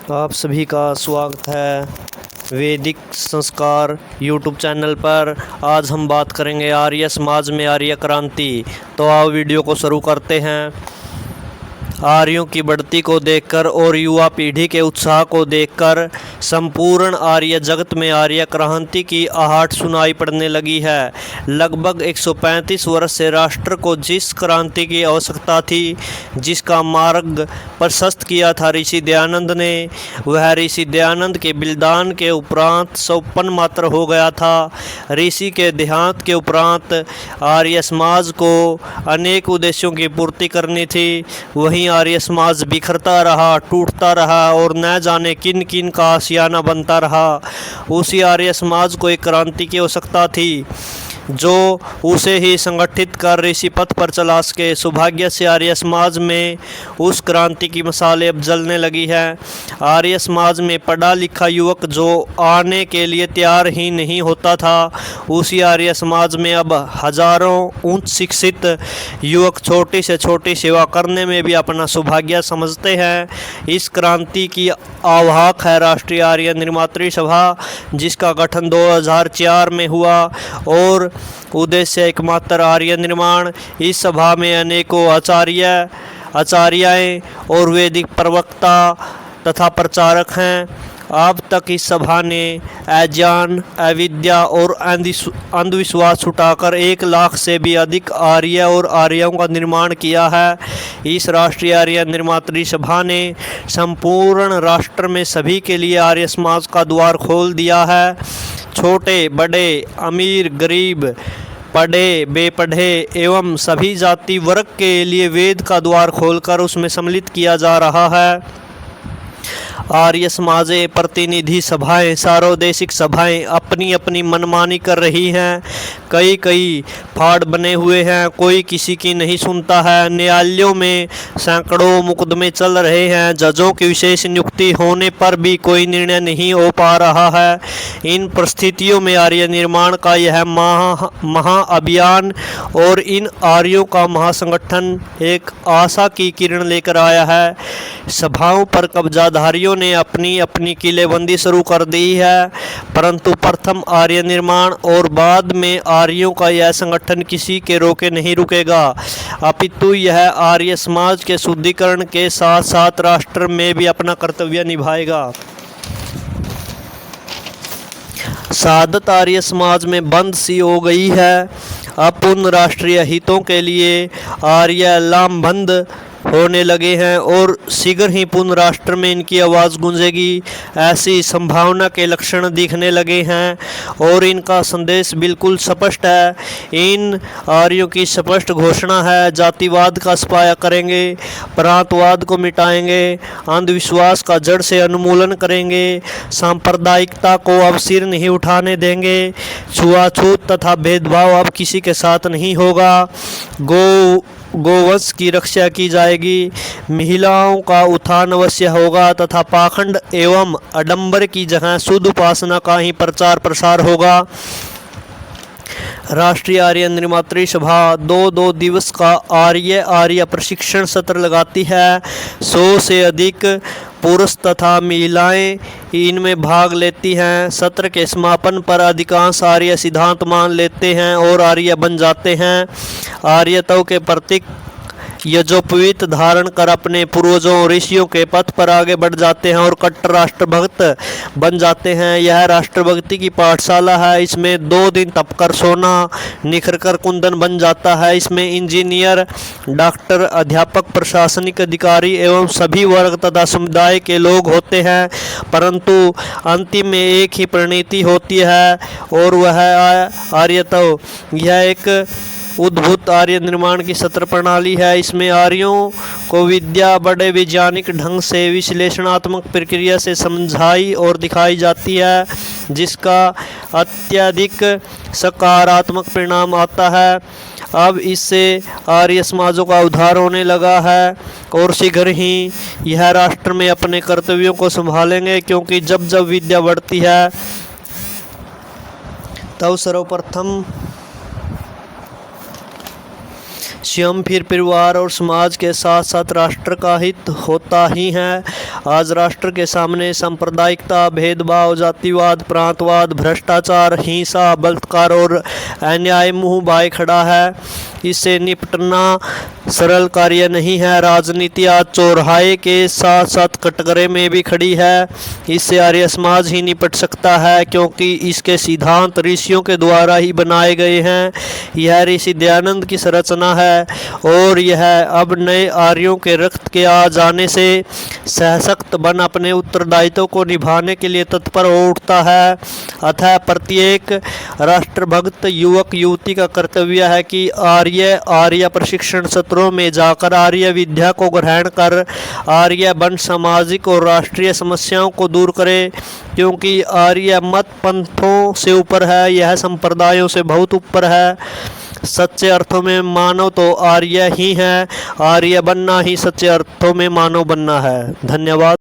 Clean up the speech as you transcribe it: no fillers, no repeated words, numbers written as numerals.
आप सभी का स्वागत है वैदिक संस्कार यूट्यूब चैनल पर। आज हम बात करेंगे आर्य समाज में आर्य क्रांति। तो आओ वीडियो को शुरू करते हैं। आर्यों की बढ़ती को देखकर और युवा पीढ़ी के उत्साह को देखकर संपूर्ण आर्य जगत में आर्य क्रांति की आहट सुनाई पड़ने लगी है। लगभग 135 वर्ष से राष्ट्र को जिस क्रांति की आवश्यकता थी, जिसका मार्ग प्रशस्त किया था ऋषि दयानंद ने, वह ऋषि दयानंद के बलिदान के उपरांत संपन्न मात्र हो गया था। ऋषि के देहांत के उपरांत आर्य समाज को अनेक उद्देश्यों की पूर्ति करनी थी। वहीं आर्य समाज बिखरता रहा, टूटता रहा और न जाने किन किन का आशियाना बनता रहा। उसी आर्य समाज को एक क्रांति की आवश्यकता थी जो उसे ही संगठित कर ऋषि पथ पर चला सके। सौभाग्य से आर्य समाज में उस क्रांति की मिसालें अब जलने लगी है। आर्य समाज में पढ़ा लिखा युवक जो आने के लिए तैयार ही नहीं होता था, उसी आर्य समाज में अब हजारों उच्च शिक्षित युवक छोटी से छोटी सेवा करने में भी अपना सौभाग्य समझते हैं। इस क्रांति की आवाहक है राष्ट्रीय आर्य निर्मात्री सभा, जिसका गठन 2004 में हुआ और उद्देश्य एकमात्र आर्य निर्माण। इस सभा में अनेकों आचार्याएं और वैदिक प्रवक्ता तथा प्रचारक हैं। अब तक इस सभा ने अज्ञान, अविद्या और अंधविश्वास छुटाकर 1 लाख से भी अधिक आर्य और आर्यों का निर्माण किया है। इस राष्ट्रीय आर्य निर्मात्री सभा ने संपूर्ण राष्ट्र में सभी के लिए आर्य समाज का द्वार खोल दिया है। छोटे बड़े, अमीर गरीब, पढ़े बेपढ़े एवं सभी जाति वर्ग के लिए वेद का द्वार खोलकर उसमें सम्मिलित किया जा रहा है। आर्य समाजें, प्रतिनिधि सभाएं, सार्वदेशिक सभाएं अपनी अपनी मनमानी कर रही हैं। कई फाड़ बने हुए हैं, कोई किसी की नहीं सुनता है। न्यायालयों में सैकड़ों मुकदमे चल रहे हैं। जजों की विशेष नियुक्ति होने पर भी कोई निर्णय नहीं हो पा रहा है। इन परिस्थितियों में आर्य निर्माण का यह महाअभियान और इन आर्यों का महासंगठन एक आशा की किरण लेकर आया है। सभाओं पर कब्जाधारियों ने अपनी अपनी किलेबंदी शुरू कर दी है, परंतु प्रथम आर्य निर्माण और बाद में आर्यों का यह संगठन किसी के रोके नहीं रुकेगा, अपितु यह आर्य समाज के शुद्धिकरण के साथ साथ राष्ट्र में भी अपना कर्तव्य निभाएगा। सादत आर्य समाज में बंद सी हो गई है। अब उन राष्ट्रीय हितों के लिए आर्य लामबंद होने लगे हैं और शीघ्र ही पूर्ण राष्ट्र में इनकी आवाज़ गूंजेगी, ऐसी संभावना के लक्षण दिखने लगे हैं। और इनका संदेश बिल्कुल स्पष्ट है। इन आर्यों की स्पष्ट घोषणा है, जातिवाद का सफाया करेंगे, प्रांतवाद को मिटाएंगे, अंधविश्वास का जड़ से उन्मूलन करेंगे, सांप्रदायिकता को अब सिर नहीं उठाने देंगे, छुआछूत तथा भेदभाव अब किसी के साथ नहीं होगा, गोवंश की रक्षा की जाएगी, महिलाओं का उत्थान अवश्य होगा तथा पाखंड एवं आडंबर की जगह शुद्ध उपासना का ही प्रचार प्रसार होगा। राष्ट्रीय आर्य निर्मात्री सभा 2 दिवस का आर्य प्रशिक्षण सत्र लगाती है। 100 से अधिक पुरुष तथा महिलाएं इनमें भाग लेती हैं। सत्र के समापन पर अधिकांश आर्य सिद्धांत मान लेते हैं और आर्य बन जाते हैं। आर्यत्व के प्रतीक यजोपवीत धारण कर अपने पूर्वजों ऋषियों के पथ पर आगे बढ़ जाते हैं और कट्टर राष्ट्रभक्त बन जाते हैं। यह राष्ट्रभक्ति की पाठशाला है। इसमें 2 दिन तप कर सोना निखर कर कुंदन बन जाता है। इसमें इंजीनियर, डॉक्टर, अध्यापक, प्रशासनिक अधिकारी एवं सभी वर्ग तथा समुदाय के लोग होते हैं, परंतु अंतिम में एक ही परिणति होती है और वह आर्यत्व। यह एक उद्भूत आर्य निर्माण की सत्र प्रणाली है। इसमें आर्यों को विद्या बड़े वैज्ञानिक ढंग से विश्लेषणात्मक प्रक्रिया से समझाई और दिखाई जाती है, जिसका अत्यधिक सकारात्मक परिणाम आता है। अब इससे आर्य समाजों का उद्धार होने लगा है और शीघ्र ही यह राष्ट्र में अपने कर्तव्यों को संभालेंगे, क्योंकि जब जब विद्या बढ़ती है तब सर्वप्रथम स्वयं फिर परिवार और समाज के साथ साथ राष्ट्र का हित होता ही है। आज राष्ट्र के सामने सांप्रदायिकता, भेदभाव, जातिवाद, प्रांतवाद, भ्रष्टाचार, हिंसा, बलात्कार और अन्याय मुंह भाए खड़ा है। इससे निपटना सरल कार्य नहीं है। राजनीति आज चौराहे के साथ साथ कटघरे में भी खड़ी है। इससे आर्य समाज ही निपट सकता है, क्योंकि इसके सिद्धांत ऋषियों के द्वारा ही बनाए गए हैं। यह ऋषि दयानंद की संरचना है और यह अब नए आर्यों के रक्त के आ जाने से सशक्त बन अपने उत्तरदायित्व को निभाने के लिए तत्पर हो उठता है। अतः प्रत्येक राष्ट्रभक्त युवक युवती का कर्तव्य है कि आर्य प्रशिक्षण सत्रों में जाकर आर्य विद्या को ग्रहण कर आर्य बन सामाजिक और राष्ट्रीय समस्याओं को दूर करे, क्योंकि आर्य मत पंथों से ऊपर है, यह संप्रदायों से बहुत ऊपर है। सच्चे अर्थों में मानव तो आर्य ही है। आर्य बनना ही सच्चे अर्थों में मानव बनना है। धन्यवाद।